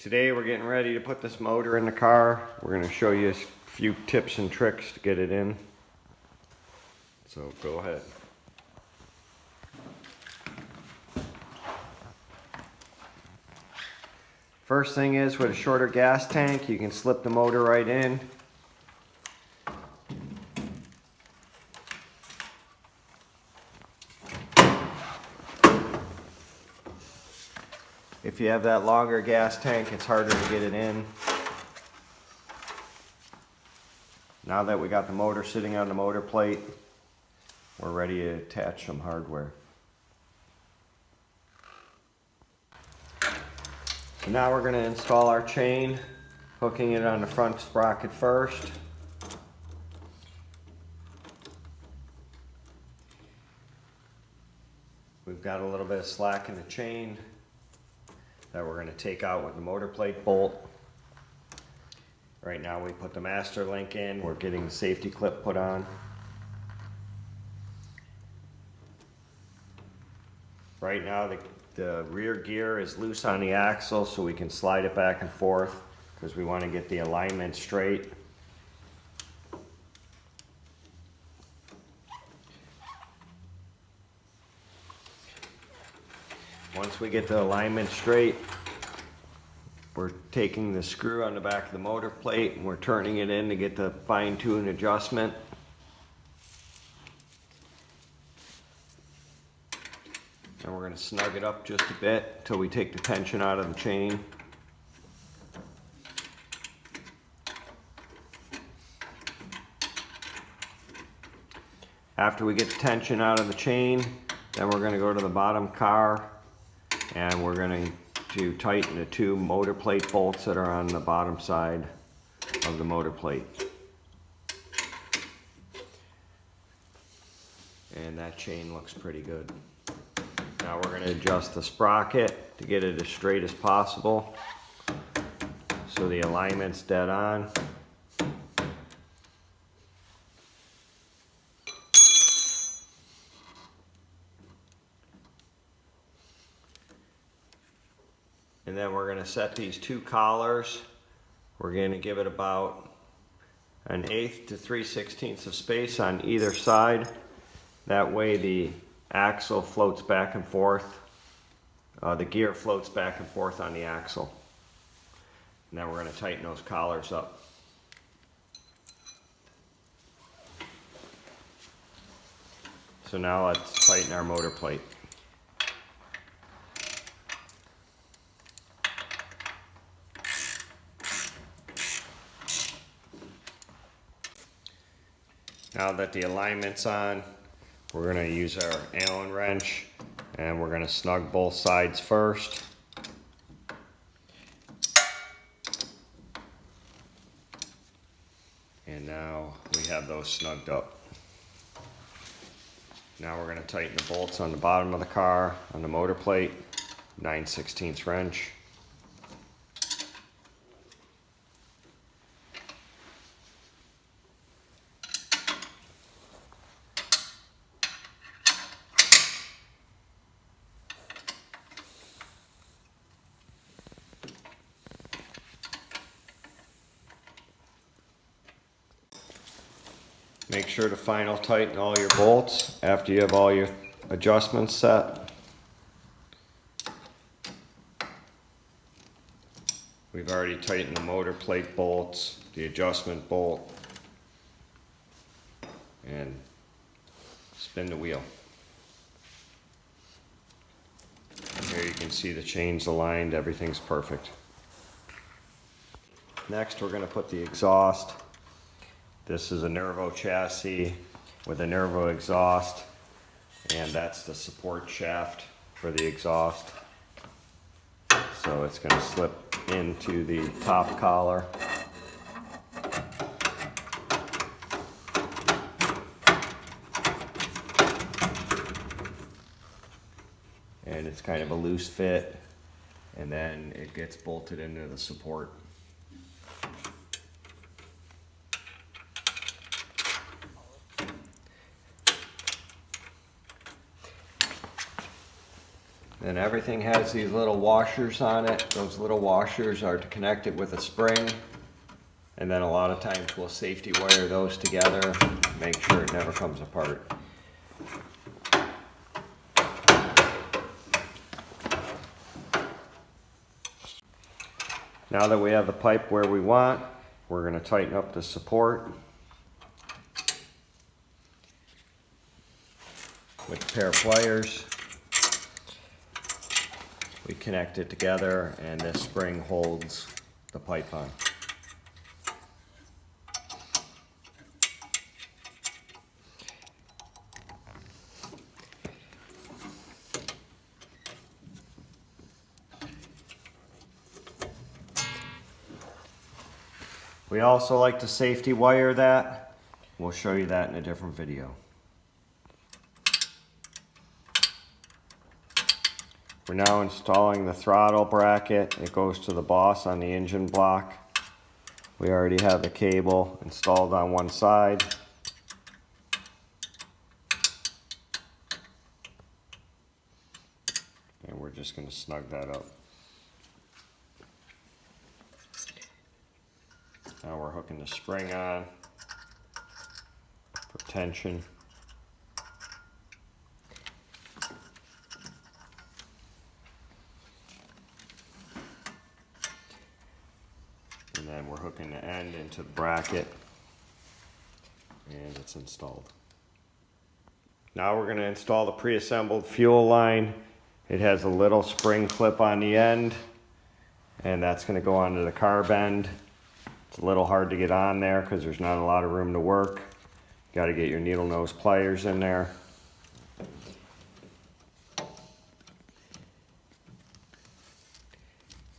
Today we're getting ready to put this motor in the car. We're going to show you a few tips and tricks to get it in. So go ahead. First thing is, with a shorter gas tank, you can slip the motor right in. If you have that longer gas tank, it's harder to get it in. Now that we got the motor sitting on the motor plate, we're ready to attach some hardware. So now we're going to install our chain, hooking it on the front sprocket first. We've got a little bit of slack in the chain that we're going to take out with the motor plate bolt. Right now we put the master link in, we're getting the safety clip put on. Right now the rear gear is loose on the axle, so we can slide it back and forth because we want to get the alignment straight. Once we get the alignment straight, we're taking the screw on the back of the motor plate and we're turning it in to get the fine-tune adjustment. And we're going to snug it up just a bit until we take the tension out of the chain. After we get the tension out of the chain, then we're going to go to the bottom car and we're going to tighten the two motor plate bolts that are on the bottom side of the motor plate. And that chain looks pretty good. Now we're going to adjust the sprocket to get it as straight as possible so the alignment's dead on. And then we're going to set these two collars. We're going to give it about 1/8 to 3/16 of space on either side. That way the axle floats back and forth. The gear floats back and forth on the axle. And then we're going to tighten those collars up. So now let's tighten our motor plate. Now that the alignment's on, we're going to use our Allen wrench and we're going to snug both sides first. And now we have those snugged up. Now we're going to tighten the bolts on the bottom of the car on the motor plate, 9/16 wrench. Make sure to final tighten all your bolts after you have all your adjustments set. We've already tightened the motor plate bolts, the adjustment bolt, and spin the wheel. And here you can see the chains aligned, everything's perfect. Next we're going to put the exhaust. This is a Nervo chassis with a Nervo exhaust, and that's the support shaft for the exhaust. So it's going to slip into the top collar. And it's kind of a loose fit, and then it gets bolted into the support. And everything has these little washers on it. Those little washers are to connect it with a spring. And then a lot of times we'll safety wire those together, make sure it never comes apart. Now that we have the pipe where we want, we're going to tighten up the support with a pair of pliers. We connect it together and this spring holds the pipe on. We also like to safety wire that. We'll show you that in a different video. We're now installing the throttle bracket. It goes to the boss on the engine block. We already have the cable installed on one side. And we're just going to snug that up. Now we're hooking the spring on for tension. And then we're hooking the end into the bracket and it's installed. Now we're going to install the pre-assembled fuel line. It has a little spring clip on the end and that's going to go onto the carb end. It's a little hard to get on there because there's not a lot of room to work. Got to get your needle nose pliers in there.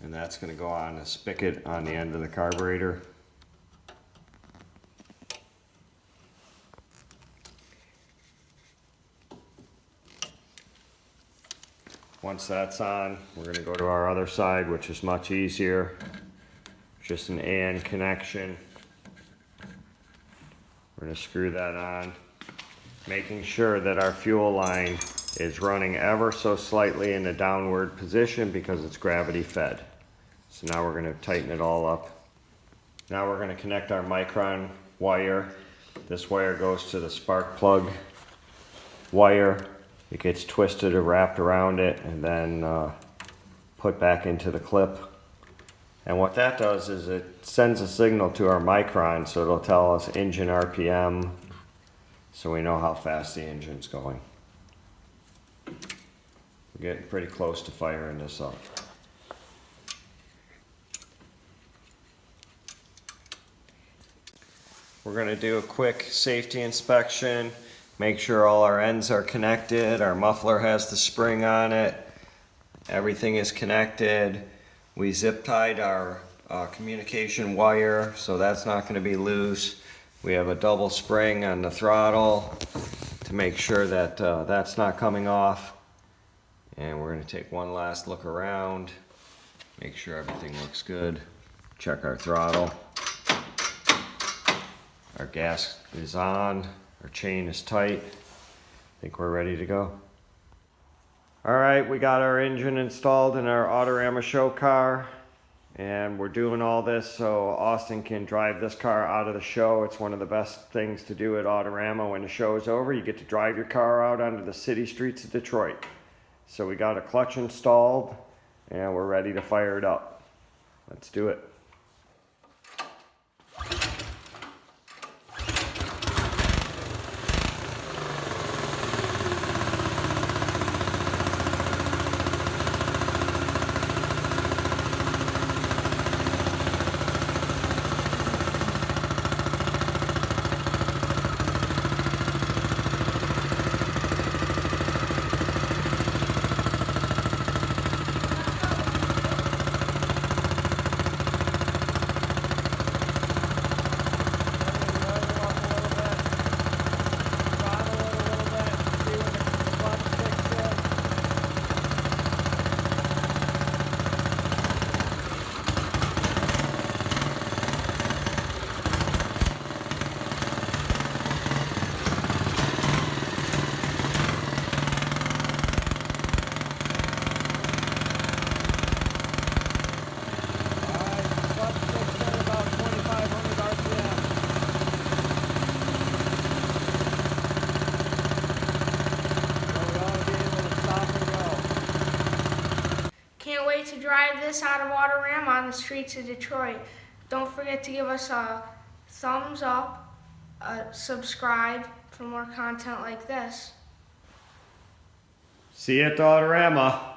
And that's going to go on a spigot on the end of the carburetor. Once that's on, we're going to go to our other side, which is much easier. Just an AN connection. We're going to screw that on, making sure that our fuel line is running ever so slightly in a downward position because it's gravity fed. So now we're going to tighten it all up. Now we're going to connect our micron wire. This wire goes to the spark plug wire. It gets twisted or wrapped around it and then put back into the clip. And what that does is it sends a signal to our micron, so it'll tell us engine RPM, so we know how fast the engine's going. We're getting pretty close to firing this up. We're going to do a quick safety inspection, make sure all our ends are connected, our muffler has the spring on it, everything is connected. We zip tied our communication wire, so that's not going to be loose. We have a double spring on the throttle to make sure that that's not coming off. And we're going to take one last look around, make sure everything looks good. Check our throttle. Our gas is on, our chain is tight. I think we're ready to go. Alright, we got our engine installed in our Autorama show car and we're doing all this so Austin can drive this car out of the show. It's one of the best things to do at Autorama when the show is over. You get to drive your car out onto the city streets of Detroit. So we got a clutch installed and we're ready to fire it up. Let's do it. can't wait to drive this out of Autorama on the streets of Detroit. Don't forget to give us a thumbs up, subscribe for more content like this. See you at the Autorama.